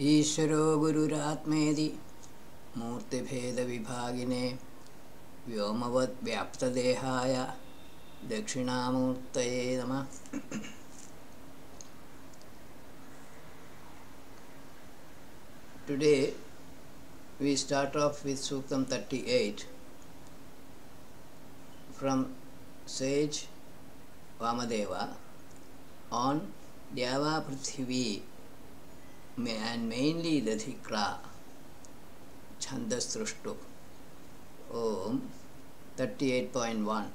ईश्वरो गुरुरात्मेति मूर्तिभेदविभागिने व्योमवद्व्याप्तदेहाय दक्षिणामूर्तये नमः. Today we start off with Suktam 38 from sage Vamadeva on Dyava Prithvi and mainly the Dhikra Chandas Trushtu. Om 38.1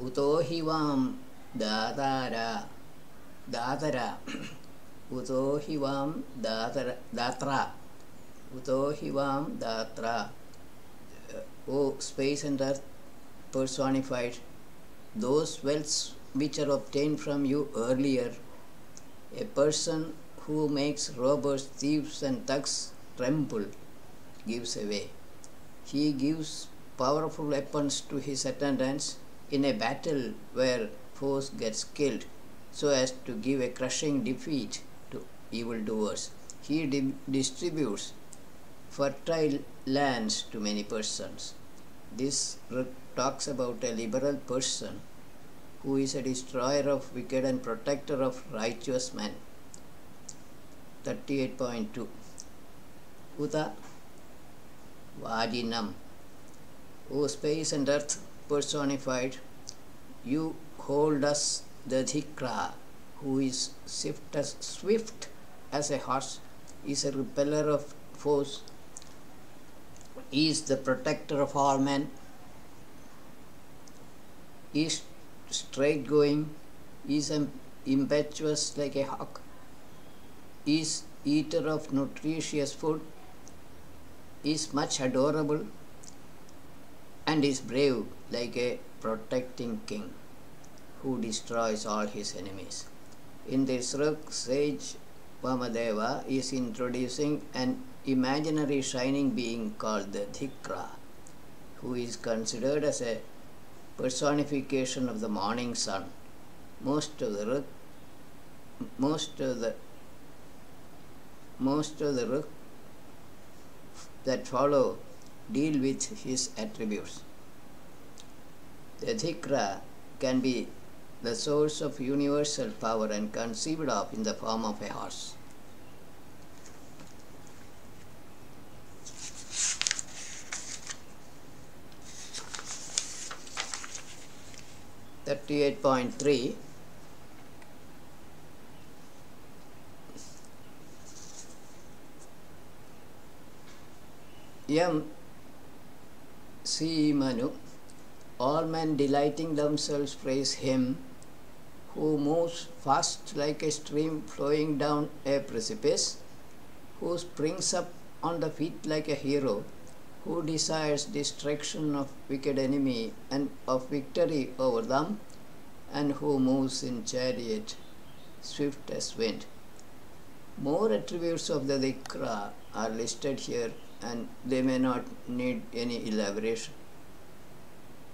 Uto hivam datara Uto hivam datra Uto hivam datra. O space and earth personified, those wealths which are obtained from you earlier, a person who makes robbers, thieves and thugs tremble gives away. He gives powerful weapons to his attendants in a battle where foes gets killed so as to give a crushing defeat to evildoers. He distributes fertile lands to many persons. This talks about a liberal person who is a destroyer of wicked and protector of righteous men. 38.2 Uta Vajinam. O space and earth personified, you hold us the Dhikra, who is swift as a horse, is a repeller of foes, is the protector of all men, is straight going, is impetuous like a hawk, is eater of nutritious food, is much adorable, and is brave like a protecting king who destroys all his enemies. In this Ruk, sage Vamadeva is introducing an imaginary shining being called the Dhikra, who is considered as a personification of the morning sun. Most of the Ruk that follow deal with his attributes. The Dhikra can be the source of universal power and conceived of in the form of a horse. .3 Yam Si Manu. All men delighting themselves praise him who moves fast like a stream flowing down a precipice, who springs up on the feet like a hero, who desires destruction of wicked enemy and of victory over them, and who moves in chariot, swift as wind. More attributes of the Dhikra are listed here and they may not need any elaboration.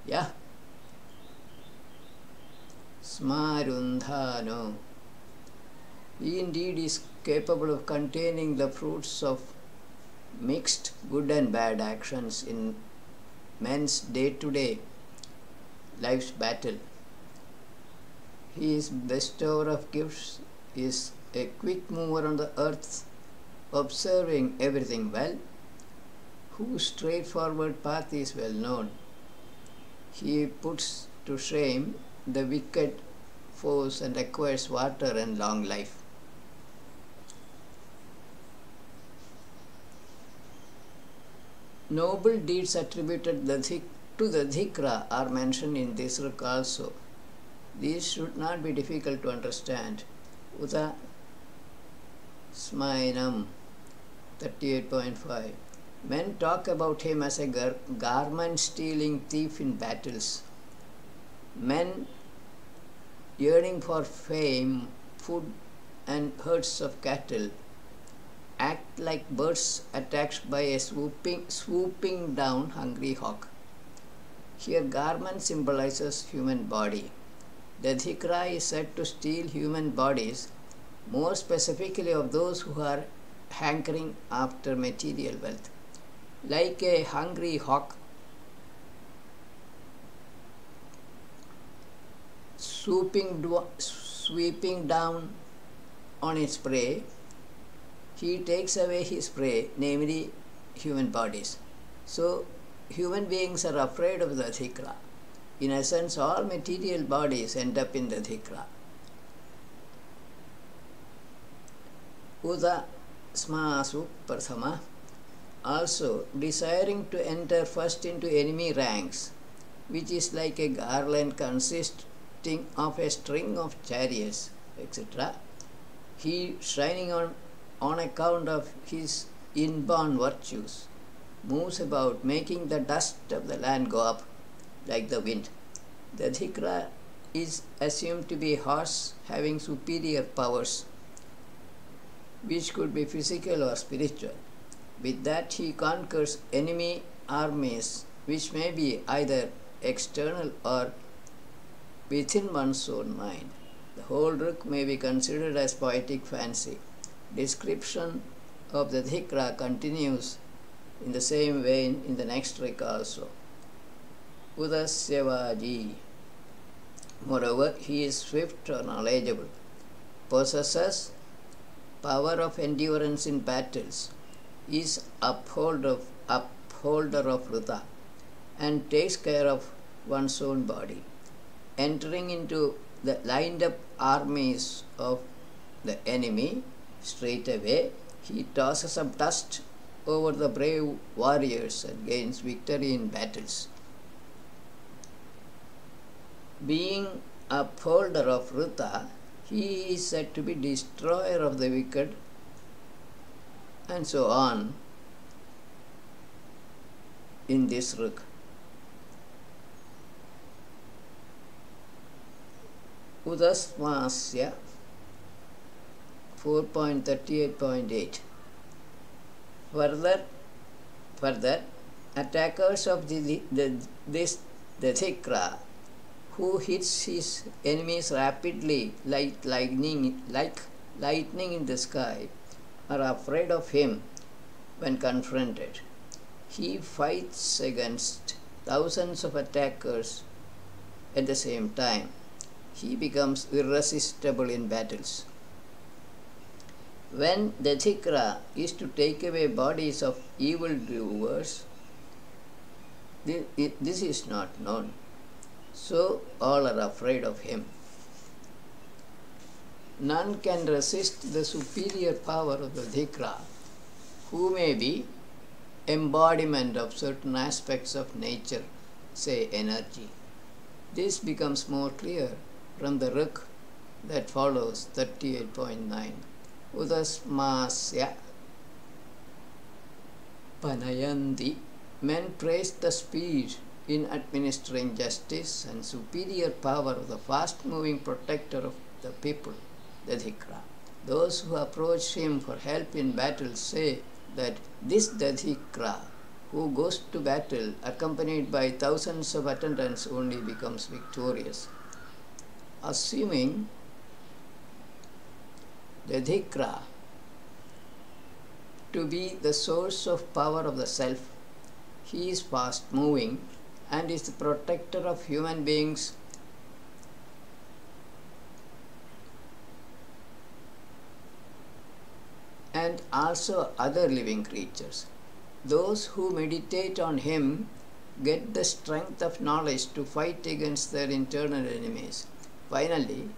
Yeah. Smarundhano. He indeed is capable of containing the fruits of mixed good and bad actions in men's day-to-day life's battle. He is bestower of gifts, is a quick mover on the earth, observing everything well, whose straightforward path is well known. He puts to shame the wicked foes and acquires water and long life. Noble deeds attributed to the Dhikra are mentioned in this Ruk also. These should not be difficult to understand. Uta Smainam 38.5 Men talk about him as a garment-stealing thief in battles. Men yearning for fame, food and herds of cattle act like birds attacked by a swooping down hungry hawk. Here garment symbolizes human body. The Dhikra is said to steal human bodies more specifically of those who are hankering after material wealth. Like a hungry hawk sweeping down on its prey, he takes away his prey, namely human bodies. So, human beings are afraid of the dhikra. In essence, all material bodies end up in the dhikra. Uda smasu prathama, also desiring to enter first into enemy ranks, which is like a garland consisting of a string of chariots, etc. He, shining on account of his inborn virtues, moves about, making the dust of the land go up like the wind. The dhikra is assumed to be a horse having superior powers, which could be physical or spiritual. With that, he conquers enemy armies, which may be either external or within one's own mind. The whole ruk may be considered as poetic fancy. Description of the dhikra continues in the same vein in the next ruk also. Udasyavaji. Moreover, he is swift or knowledgeable, possesses power of endurance in battles, is upholder of Vrita, and takes care of one's own body. Entering into the lined up armies of the enemy, straightway he tosses up dust over the brave warriors and gains victory in battles. Being upholder of Vrita, he is said to be destroyer of the wicked, and so on in this ruk. Udasmasya 4.38.8. Further, attackers of the dhikra, who hits his enemies rapidly like lightning in the sky, are afraid of him when confronted. He fights against thousands of attackers at the same time. He becomes irresistible in battles. When the dhikra is to take away bodies of evildoers, this is not known. So all are afraid of him. None can resist the superior power of the dhikra, who may be embodiment of certain aspects of nature, say energy. This becomes more clear from the ruk that follows, 38.9. Udasmasya Panayanti. Men praise the speed in administering justice and superior power of the fast-moving protector of the people, the dhikra. Those who approach him for help in battle say that this dhikra, who goes to battle accompanied by thousands of attendants, only becomes victorious. Assuming the dhikra to be the source of power of the self, he is fast-moving and is the protector of human beings and also other living creatures. Those who meditate on him get the strength of knowledge to fight against their internal enemies. Finally,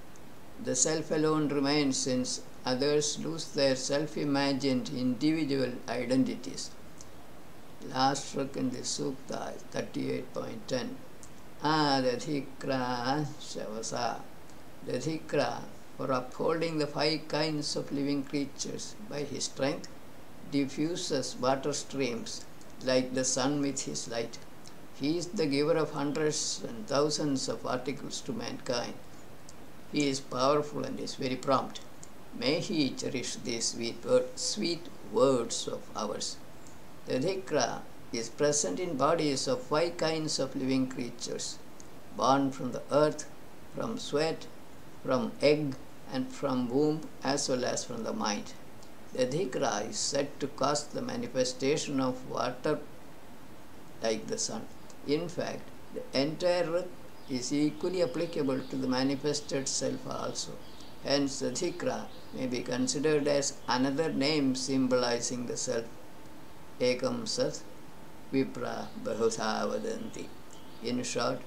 the self alone remains, since others lose their self-imagined individual identities. Last ruk in the Sukta, 38.10. The dhikra shavasa. The dhikra, for upholding the 5 kinds of living creatures by his strength, diffuses water streams like the sun with his light. He is the giver of hundreds and thousands of articles to mankind. He is powerful and is very prompt. May he cherish these sweet words of ours. The dhikra is present in bodies of 5 kinds of living creatures, born from the earth, from sweat, from egg, and from womb as well as from the mind. The Dhikra is said to cause the manifestation of water like the sun. In fact, the entire earth is equally applicable to the manifested self also. Hence, the Dhikra may be considered as another name symbolizing the self. Ekam Sat Vipra Bahudha Vadanti. In short,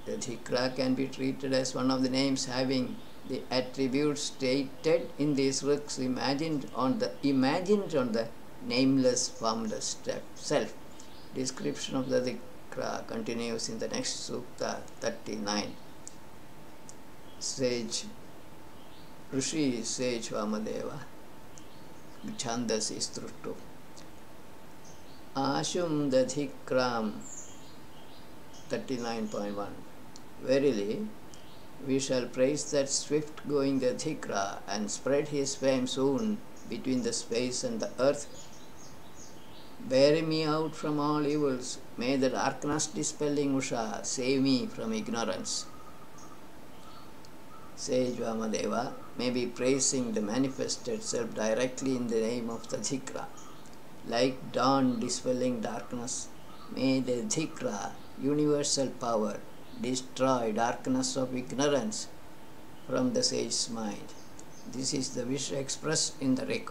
the Dhikra can be treated as one of the names having the attributes stated in these works imagined on the nameless, formless self. Description of the Dhikra continues in the next Sukta 39. Sage Rishi Sage Vamadeva Chandasi Struttu Ashum Dadhikram 39.1. Verily, we shall praise that swift-going Dhikra and spread his fame soon between the space and the earth. Bear me out from all evils. May the darkness dispelling Usha save me from ignorance. Sage Vamadeva may be praising the manifested self directly in the name of the Dhikra. Like dawn dispelling darkness, may the Dhikra, universal power, destroy darkness of ignorance from the sage's mind. This is the wish expressed in the Rig.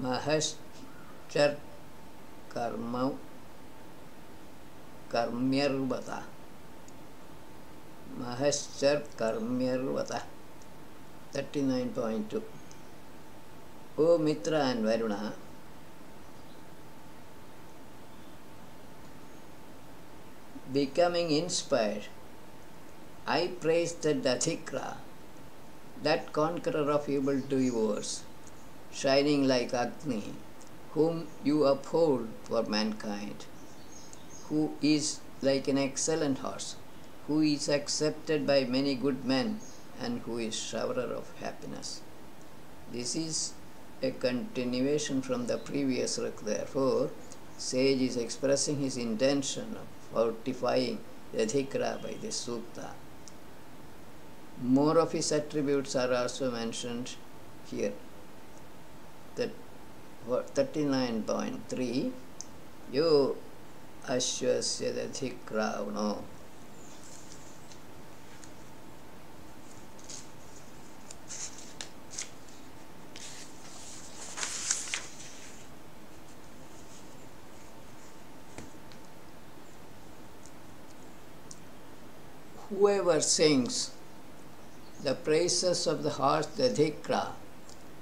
Mahaschar Karmyarvata. Mahaschar Karmyarvata 39.2. O Mitra and Varuna, becoming inspired, I praise the Dhikra, that conqueror of evil-doers, shining like Agni, whom you uphold for mankind, who is like an excellent horse, who is accepted by many good men, and who is showerer of happiness. This is a continuation from the previous rik. Therefore, sage is expressing his intention of fortifying the Dhikra by this sukta. More of his attributes are also mentioned here. That 39.3 Yo Ashwasya Dhikra Uno. Whoever sings the praises of the horse, the Dhikra,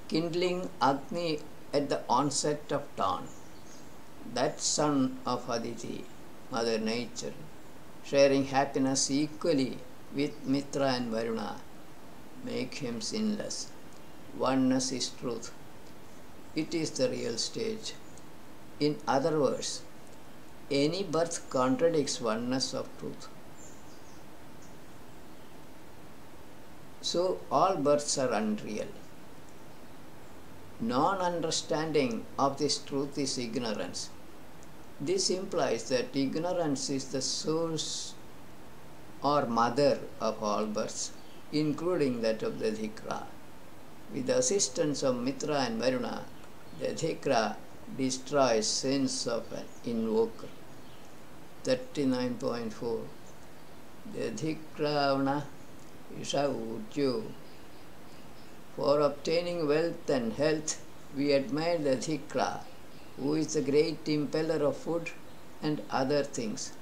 kindling Agni at the onset of dawn, that son of Aditi, Mother Nature, sharing happiness equally with Mitra and Varuna, make him sinless. Oneness is truth. It is the real stage. In other words, any birth contradicts oneness of truth. So all births are unreal. Non-understanding of this truth is ignorance. This implies that ignorance is the source or mother of all births, including that of the Dhikra. With the assistance of Mitra and Varuna, the Dhikra destroys sins of an invoker. 39.4 The Dhikravana Isha Utyu. For obtaining wealth and health, we admire the Dhikra, who is the great impeller of food and other things.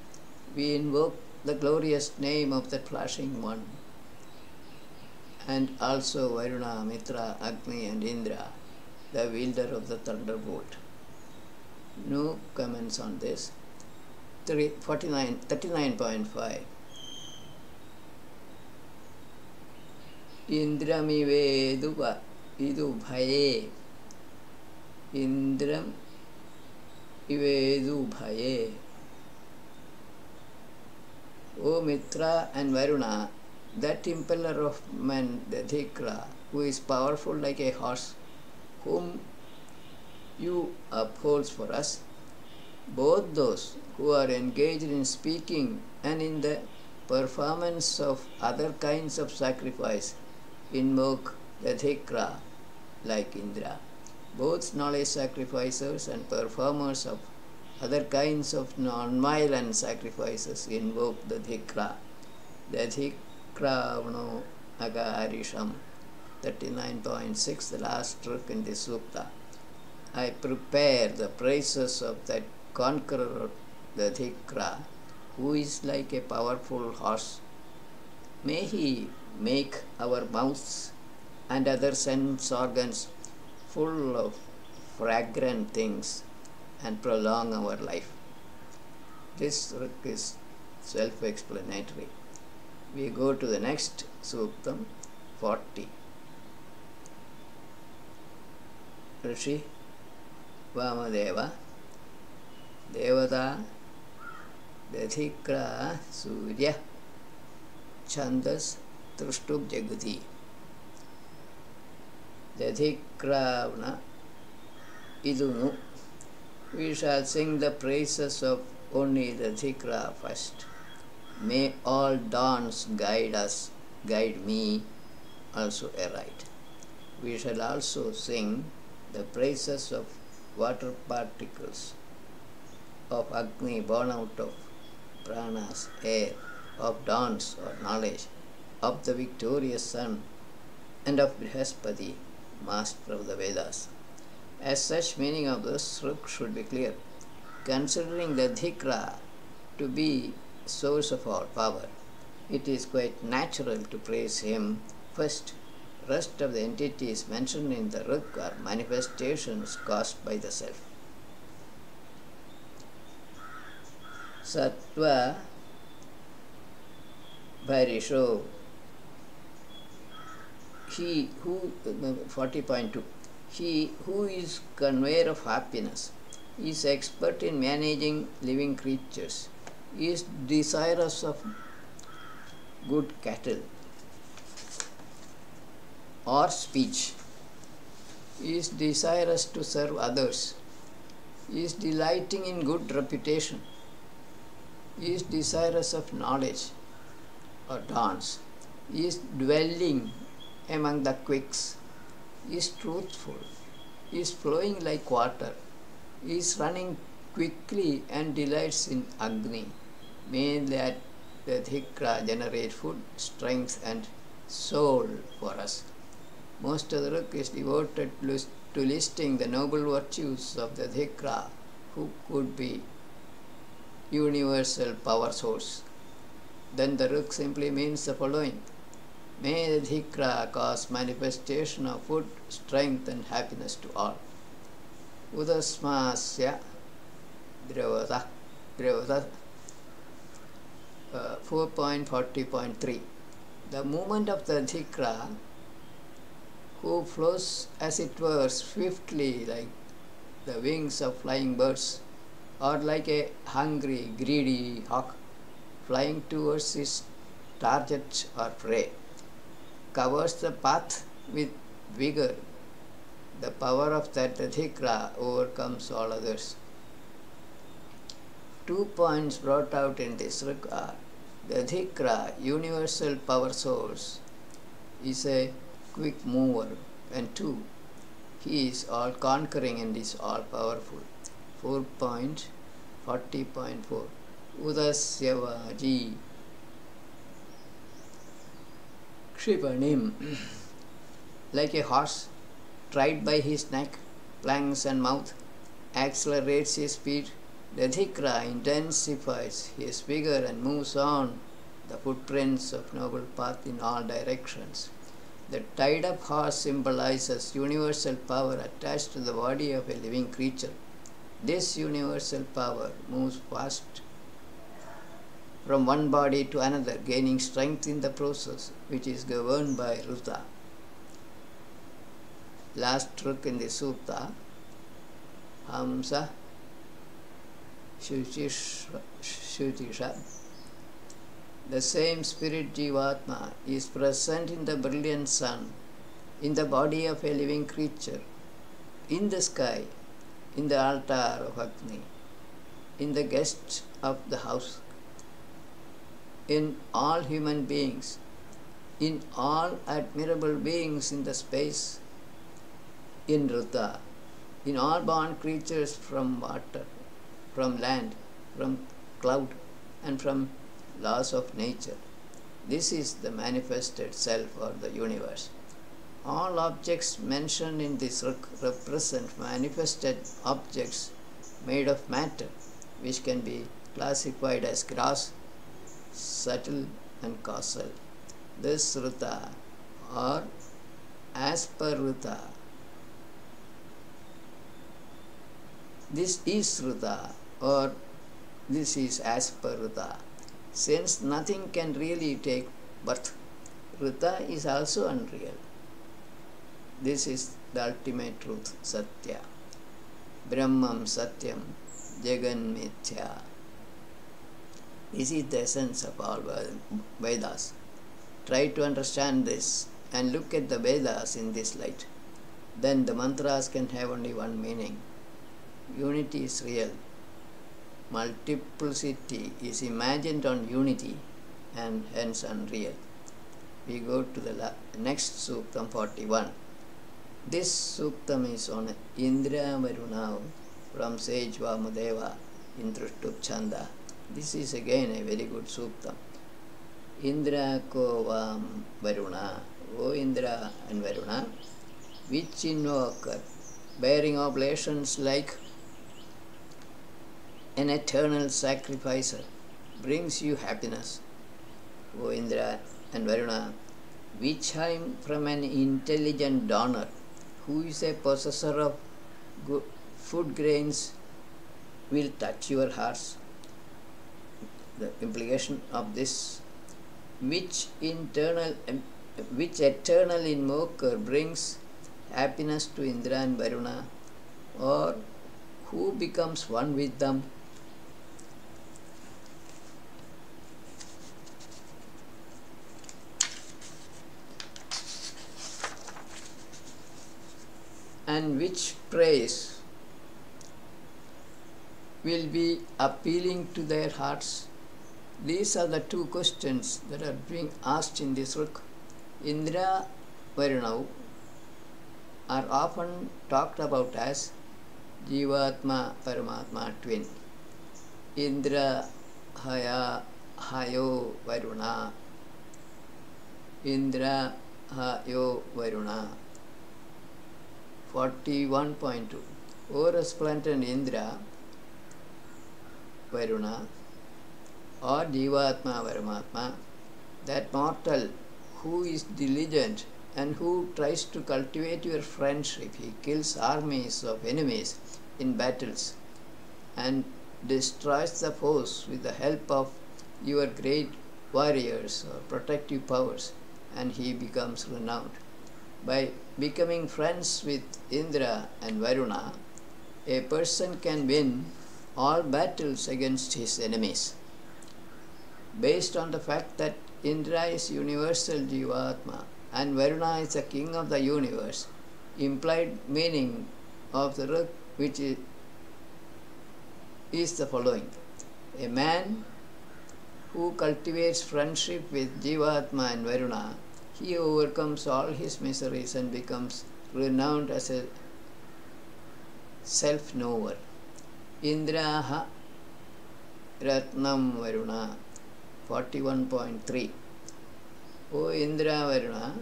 We invoke the glorious name of the flashing one. And also Varuna, Mitra, Agni and Indra, the wielder of the thunderbolt. No comments on this. 39.5 Indramivedu Idu Bhaye. Indram Ivedu Bhaye. O Mitra and Varuna, that impeller of men, the Dhikra, who is powerful like a horse, whom you uphold for us, Both those who are engaged in speaking and in the performance of other kinds of sacrifice invoke the Dhikra like Indra. Both knowledge sacrificers and performers of other kinds of non-violent sacrifices invoke the Dhikra. The Dhikravano Agarisham 39.6, the last stroke in the Sukta. I prepare the praises of that conqueror, the Dhikra, who is like a powerful horse. May he make our mouths and other sense organs full of fragrant things and prolong our life. This is self-explanatory. We go to the next Suktam 40. Rishi Vamadeva Devata Dadhikra Surya Chandas Trushtub Jagati. Dadhikravana Idunu. We shall sing the praises of only the Dhikra first. May all dawns guide us, guide me also aright. We shall also sing the praises of water particles, of Agni born out of pranas, air, of dawns or knowledge, of the victorious sun, and of Brihaspati, master of the Vedas. As such, meaning of the Sruk should be clear. Considering the Dhikra to be source of all power, it is quite natural to praise him first. Rest of the entities mentioned in the Ruk are manifestations caused by the self. Sattva Bharisho, he who 40.2, he who is conveyor of happiness, is expert in managing living creatures, is desirous of good cattle or speech, is desirous to serve others, is delighting in good reputation, is desirous of knowledge or dance, is dwelling among the quicks, is truthful, is flowing like water, is running quickly and delights in Agni. May that the Dhikra generate food, strength and soul for us. Most of the Ruk is devoted to listing the noble virtues of the Dhikra, who could be universal power source. Then the Ruk simply means the following: may the Dhikra cause manifestation of food, strength and happiness to all. Udasmasya Dravata 4.40.3. The movement of the Dhikra, who flows as it were swiftly like the wings of flying birds, or like a hungry, greedy hawk flying towards its target or prey, covers the path with vigor. The power of that Dhikra overcomes all others. 2 points brought out in this Ruk are: the Dhikra, universal power source, is a quick mover, and 2, he is all conquering and is all powerful. 4.40.4. Udasyavaji Kshipanim. Like a horse, tried by his neck, flanks and mouth, accelerates his speed, the Dhikra intensifies his vigor and moves on the footprints of noble path in all directions. The tied-up horse symbolizes universal power attached to the body of a living creature. This universal power moves fast from one body to another, gaining strength in the process, which is governed by Ruta. Last Ruk in the Sutta, Hamsa Shutisha. The same spirit Jivatma is present in the brilliant sun, in the body of a living creature, in the sky, in the altar of Agni. in the guests of the house, in all human beings, in all admirable beings in the space, in Ruta, in all born creatures from water, from land, from cloud, and from laws of nature. This is the manifested self or the universe. All objects mentioned in this represent manifested objects made of matter, which can be classified as gross, subtle, and causal. This Ruta, or as per Ruta, this is Ruta, or this is as per Ruta. Since nothing can really take birth, Ruta is also unreal. This is the ultimate truth, Satya. Brahmam Satyam Jagan Mithya. This is the essence of all Vedas. Try to understand this and look at the Vedas in this light. Then the mantras can have only one meaning. Unity is real. Multiplicity is imagined on unity and hence unreal. We go to the next Suktam 41. This Suktam is on Indra Varuna from sage Vamadeva in Drushtub Chanda. This is again a very good Suktam. Indra ko Vam Varuna, O Indra and Varuna, which invoker, bearing oblations like an eternal sacrificer, brings you happiness, O Indra and Varuna, which came from an intelligent donor, who is a possessor of good food grains, will touch your hearts. The implication of this, which eternal invoker brings happiness to Indra and Varuna, or who becomes one with them. And which praise will be appealing to their hearts? These are the two questions that are being asked in this book. Indra, Varuna are often talked about as Jivatma, Paramatma twin. Indra, Hayo, Varuna. Indra, Hayo, Varuna. 41.2. O resplendent Indra, Varuna, or Jivatma Paramatma, that mortal who is diligent and who tries to cultivate your friendship. He kills armies of enemies in battles and destroys the foes with the help of your great warriors or protective powers, and he becomes renowned. By becoming friends with Indra and Varuna, a person can win all battles against his enemies. Based on the fact that Indra is universal Jivatma and Varuna is the king of the universe, implied meaning of the Rig, which is the following. A man who cultivates friendship with Jivatma and Varuna, he overcomes all his miseries and becomes renowned as a self-knower. Indraha Ratnam Varuna 41.3. O Indra Varuna,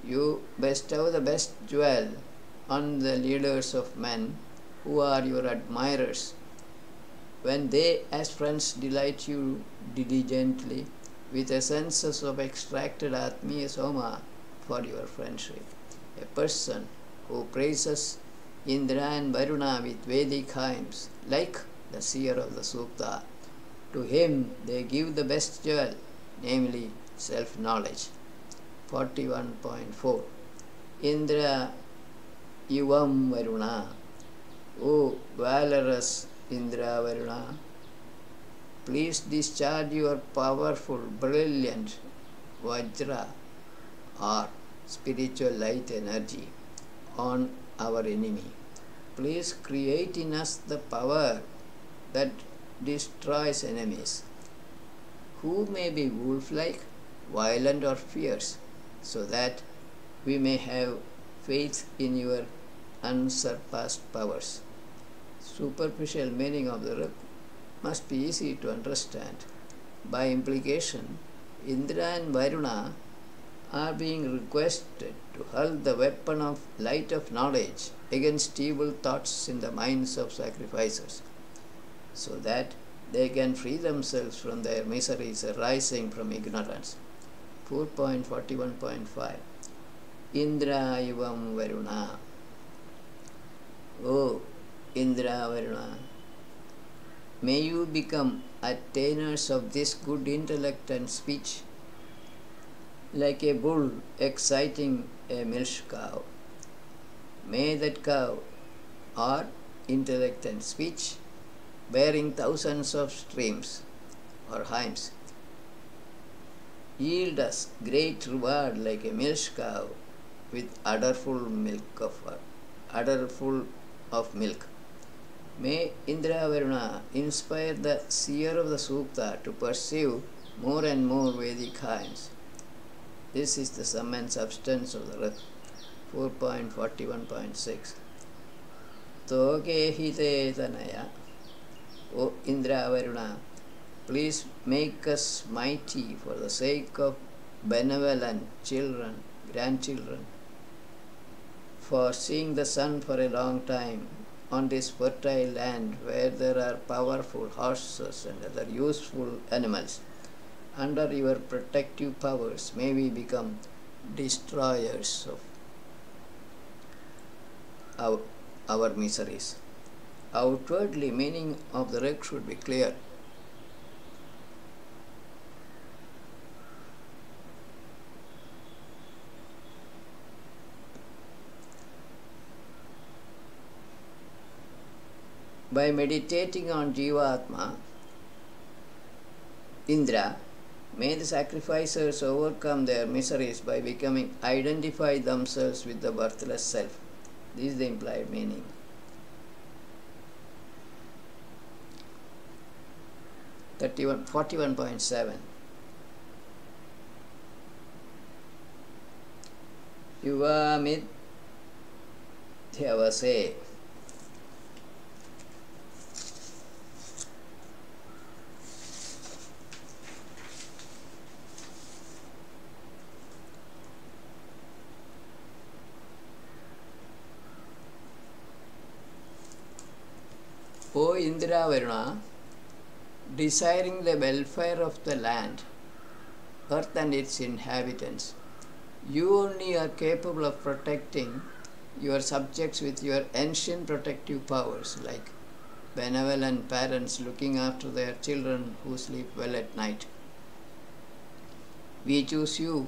you bestow the best jewel on the leaders of men who are your admirers, when they as friends delight you diligently with essences of extracted Atmiya Soma for your friendship. A person who praises Indra and Varuna with Vedic hymns, like the seer of the Sukta, to him they give the best jewel, namely self-knowledge. 41.4. Indra Yuvam Varuna, O valorous Indra Varuna, please discharge your powerful, brilliant Vajra or spiritual light energy on our enemy. please create in us the power that destroys enemies, who may be wolf-like, violent or fierce, so that we may have faith in your unsurpassed powers. Superficial meaning of the Ruk must be easy to understand. By implication, Indra and Varuna are being requested to hurl the weapon of light of knowledge against evil thoughts in the minds of sacrificers, so that they can free themselves from their miseries arising from ignorance. 4.41.5 Indra Ivam Varuna. O Indra Varuna, may you become attainers of this good intellect and speech, like a bull exciting a milch cow. May that cow, or intellect and speech, bearing thousands of streams or himes, yield us great reward like a milch cow with udder full of milk. May Indra Varuna inspire the seer of the Sukta to pursue more and more Vedic hymns. This is the sum and substance of the Ruk. 4.41.6 Toge hite tanaya. O Indra Varuna, please make us mighty for the sake of benevolent children, grandchildren, for seeing the sun for a long time on this fertile land where there are powerful horses and other useful animals. Under your protective powers, may we become destroyers of our miseries. Outwardly, meaning of the Ruk should be clear. By meditating on Jivatma, Indra, may the sacrificers overcome their miseries by identify themselves with the birthless self. This is the implied meaning. .41 41.7 Yuvamidhyavase. O Indra Varuna, desiring the welfare of the land, earth and its inhabitants, you only are capable of protecting your subjects with your ancient protective powers, like benevolent parents looking after their children who sleep well at night. We choose you,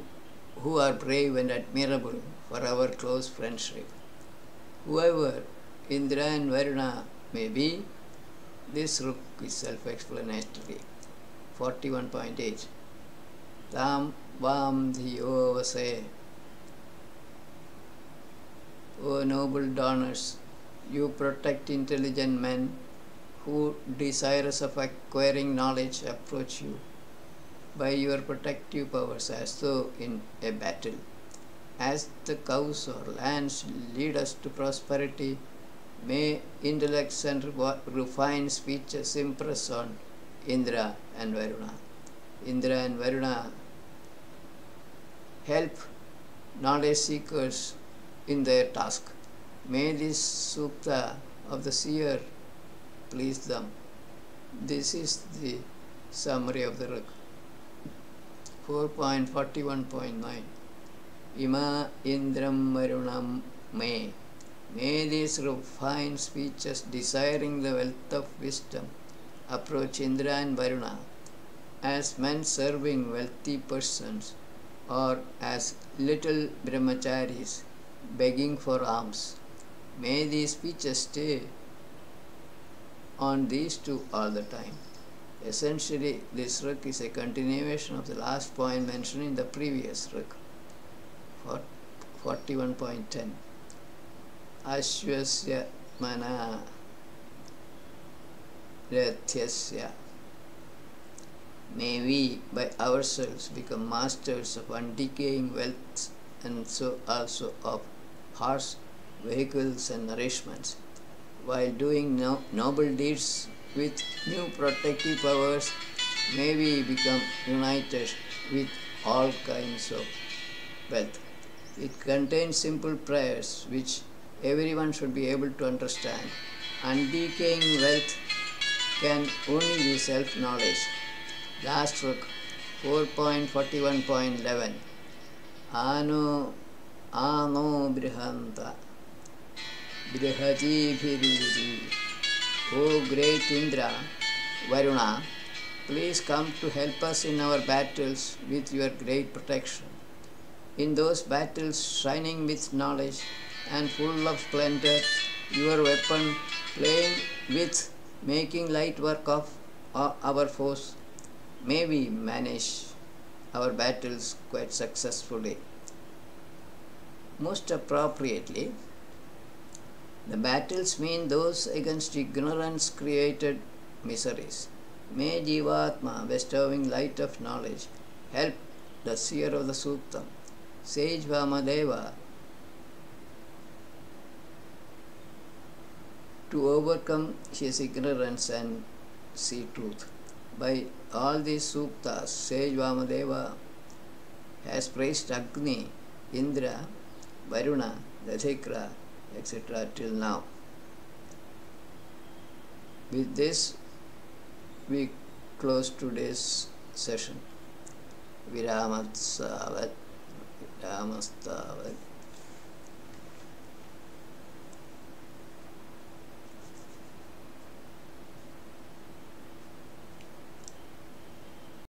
who are brave and admirable, for our close friendship. Whoever Indra and Varuna may be, this Ruk is self-explanatory. 41.8 Tam Vam Dhiyo Vase. O noble donors, you protect intelligent men who, desirous of acquiring knowledge, approach you by your protective powers as though in a battle. As the cows or lambs lead us to prosperity, may intellects and refined speeches impress on Indra and Varuna. Indra and Varuna help knowledge seekers in their task. May this sukta of the seer please them. This is the summary of the Ruk. 4.41.9 Ima Indram Varunam Me. May these refined speeches, desiring the wealth of wisdom, approach Indra and Varuna as men serving wealthy persons, or as little brahmacharis begging for alms. May these speeches stay on these two all the time. Essentially, this Ruk is a continuation of the last point mentioned in the previous Ruk. 41.10 Ashwasya atmana rathyasya. May we by ourselves become masters of undecaying wealth and so also of horse, vehicles and nourishments, while doing noble deeds with new protective powers. May we become united with all kinds of wealth. It contains simple prayers which everyone should be able to understand. Undecaying wealth can only be self-knowledge. Last book, 4.41.11. Ano brihanta brihati bhiriri. O great Indra, Varuna, please come to help us in our battles with your great protection. In those battles shining with knowledge and full of splendor, your weapon playing with making light work of our foes, may we manage our battles quite successfully. Most appropriately, the battles mean those against ignorance created miseries. May Jivatma, bestowing light of knowledge, help the seer of the Suktam, sage Vamadeva, to overcome his ignorance and see truth. By all these suktas, sage Vamadeva has praised Agni, Indra, Varuna, Dathikra, etc. till now. With this, we close today's session. Viramat Savat, Viramastavat.